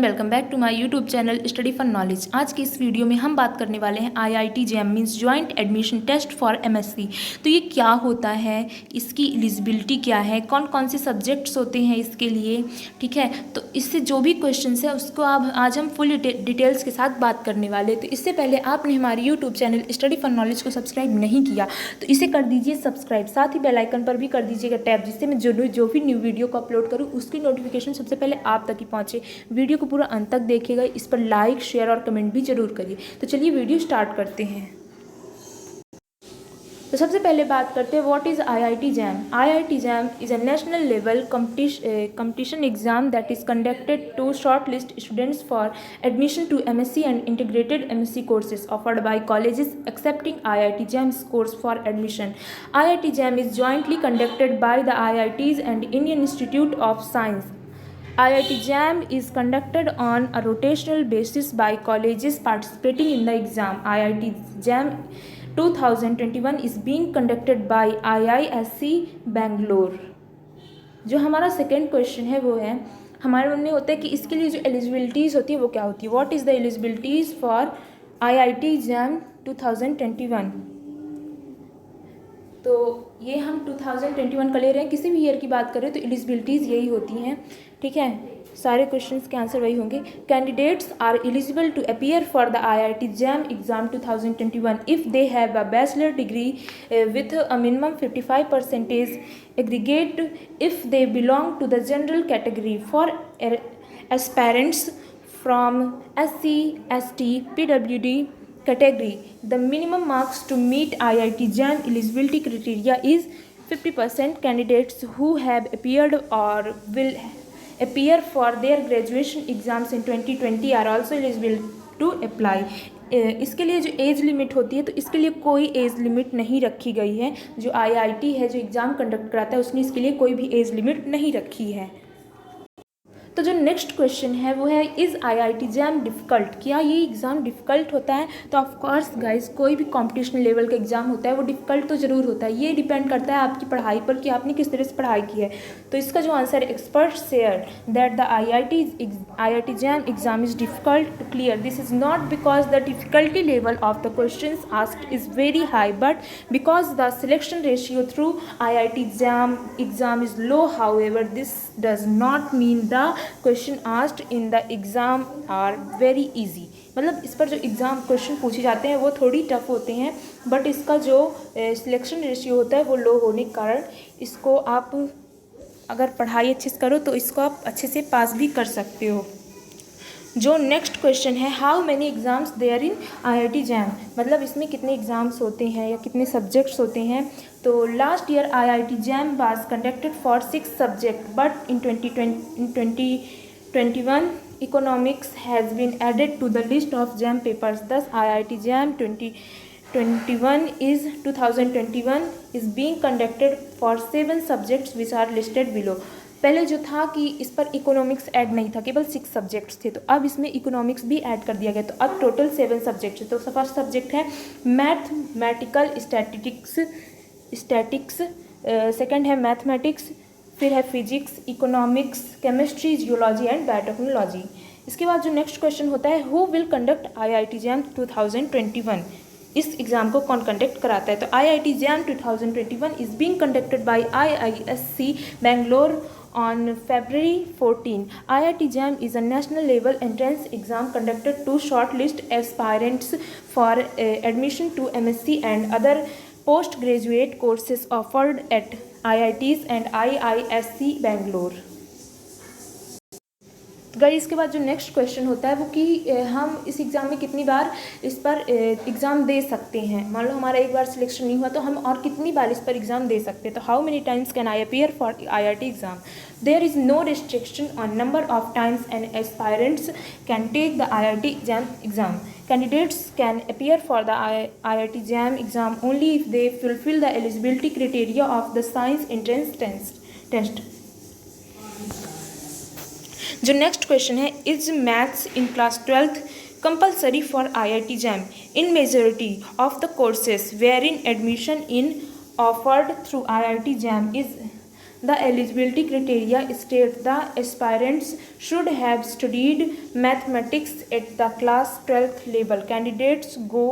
Welcome back to my YouTube channel study for knowledge. आज की इस वीडियो में हम बात करने वाले हैं IIT JAM means joint admission test for MSc. तो ये क्या होता है, इसकी एलिजिबिलिटी क्या है, कौन कौन से सब्जेक्ट्स होते हैं इसके लिए, ठीक है। तो इससे जो भी क्वेश्चंस है उसको आज हम फुल डिटेल्स के साथ बात करने वाले। तो इससे पहले आपने हमारे YouTube channel study for knowledge को सब्सक्राइब नहीं किया तो इसे कर दीजिए सब्सक्राइब, साथ ही बेल आइकन पर भी कर दीजिएगा टैप, जिससे मैं जो भी न्यू वीडियो को अपलोड करूँ उसकी नोटिफिकेशन सबसे पहले आप तक ही पहुँचे। वीडियो को पूरा अंत तक देखिएगा, इस पर लाइक शेयर और कमेंट भी जरूर करिए। तो चलिए वीडियो स्टार्ट करते हैं। तो सबसे पहले बात करते हैं what is IIT JAM. IIT JAM is a national level competition exam that is conducted to short list students for admission to MSc and integrated MSc courses offered by colleges accepting IIT JAM course for admission. IIT JAM is jointly conducted by the IITs and Indian Institute of Science. IIT JAM is conducted on a rotational basis by colleges participating in the exam. IIT JAM 2021 is being conducted by IISc Bangalore. जो हमारा second question है वो है, हमारे मन में होता है कि इसके लिए जो एलिजिबिलिटीज़ होती है वो क्या होती है। What is the eligibilities for IIT JAM 2021। तो ये हम 2021 का ले रहे हैं, किसी भी ईयर की बात करें तो एलिजिबिलिटीज़ यही होती हैं, ठीक है। सारे क्वेश्चंस के आंसर वही होंगे। Candidates are eligible to appear for the IIT JAM exam 2021 if they have a bachelor degree with a minimum 55% aggregate if they belong to the general category for aspirants from SC, ST, PWD category. The minimum marks to meet IIT JAM eligibility criteria is 50%. Candidates who have appeared or will appear for their graduation exams in 2020 are also eligible to apply. इसके लिए जो age limit होती है तो इसके लिए कोई age limit नहीं रखी गई है। जो आईआईटी है जो एग्ज़ाम कंडक्ट कराता है उसने इसके लिए कोई भी एज लिमिट नहीं रखी है। तो जो नेक्स्ट क्वेश्चन है वो है इज़ आईआईटी जैम डिफ़िकल्ट। क्या ये एग्ज़ाम डिफ़िकल्ट होता है? तो ऑफकोर्स गाइस, कोई भी कॉम्पिटिशन लेवल का एग्ज़ाम होता है वो डिफ़िकल्ट तो ज़रूर होता है। ये डिपेंड करता है आपकी पढ़ाई पर कि आपने किस तरह से पढ़ाई की है। तो इसका जो आंसर है, experts share that the IIT JAM exam is difficult to clear. This is not because the difficulty level of the question asked is very high but because the selection ratio through IIT JAM exam is low. However this does not mean the question asked in the exam are very easy. मतलब इस पर जो exam question पूछे जाते हैं वो थोड़ी tough होते हैं, बट इसका जो सिलेक्शन रेशियो होता है वो लो होने के कारण इसको आप अगर पढ़ाई अच्छे से करो तो इसको आप अच्छे से पास भी कर सकते हो। जो नेक्स्ट क्वेश्चन है, how many exams there in IIT JAM. मतलब इसमें कितने एग्ज़ाम्स होते हैं या कितने सब्जेक्ट्स होते हैं। तो last year IIT JAM was conducted for 6 subject but in 2021 economics has been added to the list of JAM papers. This IIT JAM 2021 is being conducted for 7 subjects which are listed below. पहले जो था कि इस पर economics add नहीं था, केवल 6 subjects थे, तो अब इसमें इकोनॉमिक्स भी ऐड कर दिया गया। तो अब टोटल 7 सब्जेक्ट्स है। तो फर्स्ट सब्जेक्ट है मैथमेटिकल स्टैटिक्स, सेकंड है मैथमेटिक्स, फिर है physics, economics, chemistry, geology and biotechnology. इसके बाद जो नेक्स्ट क्वेश्चन होता है, who will conduct IIT JAM 2021। इस एग्ज़ाम को कौन कंडक्ट कराता है? तो IIT JAM 2021 is being conducted by IISc Bangalore on February 14. IIT JAM is a national level entrance exam conducted to shortlist aspirants for admission to MSc and other postgraduate courses offered at IITs and IISc Bangalore. Guys, इसके बाद जो next question होता है वो कि हम इस exam में कितनी बार इस पर एग्ज़ाम दे सकते हैं। मान लो हमारा एक बार सिलेक्शन नहीं हुआ तो हम और कितनी बार इस पर एग्ज़ाम दे सकते हैं। तो how many times can I appear for IIT exam. There is no restriction on number of times and aspirants can take the IIT JAM exam. Candidates can appear for the IIT JAM exam only if they fulfill the eligibility criteria of the science entrance test. जो next question है, is maths in class 12th compulsory for IIT JAM in majority of the courses where in admission in offered through IIT JAM is the eligibility criteria state the aspirants should have studied mathematics at the class 12th लेवल। Candidates go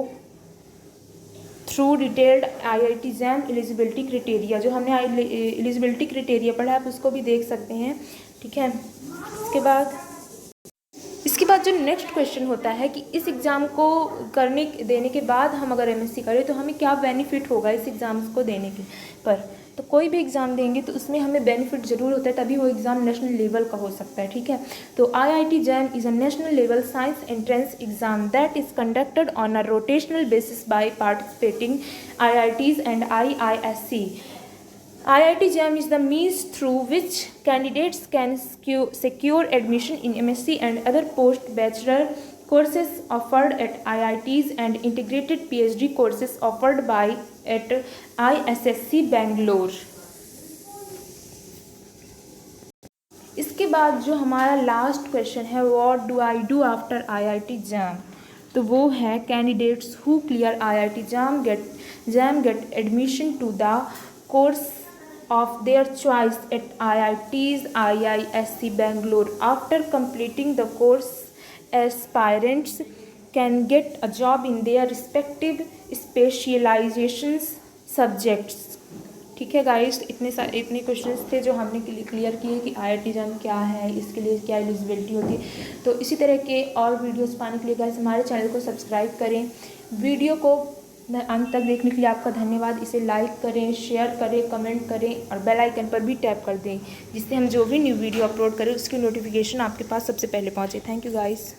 through detailed IIT JAM eligibility criteria. जो हमने eligibility criteria पढ़ा है आप उसको भी देख सकते हैं, ठीक है। इसके बाद जो नेक्स्ट क्वेश्चन होता है कि इस एग्ज़ाम को देने के बाद हम अगर MSc करें तो हमें क्या बेनिफिट होगा इस एग्ज़ाम्स को देने के पर। तो कोई भी एग्ज़ाम देंगे तो उसमें हमें बेनिफिट ज़रूर होता है, तभी वो एग्ज़ाम नेशनल लेवल का हो सकता है, ठीक है। तो IIT jam is a national level science entrance exam that is conducted on a rotational basis by participating IITs and IISc। IIT JAM is the means through which candidates can secure admission in MSc and other post-bachelor courses offered at IITs and integrated PhD courses offered by at ISSC Bangalore। इसके बाद जो हमारा last question है what do I do after IIT JAM, तो वो है candidates who clear IIT JAM get admission to the course of their choice at IITs IISc Bangalore। After completing the course, aspirants can get a job in their respective specializations subjects। ठीक है guys, इतने questions थे जो हमने clear किए कि IIT jam क्या है, इसके लिए क्या एलिजिबिलिटी होती है। तो इसी तरह के और वीडियोस पाने के लिए गाइस हमारे चैनल को सब्सक्राइब करें। वीडियो को अंत तक देखने के लिए आपका धन्यवाद। इसे लाइक करें, शेयर करें, कमेंट करें और बेल आइकन पर भी टैप कर दें, जिससे हम जो भी न्यू वीडियो अपलोड करें उसकी नोटिफिकेशन आपके पास सबसे पहले पहुंचे। Thank you guys.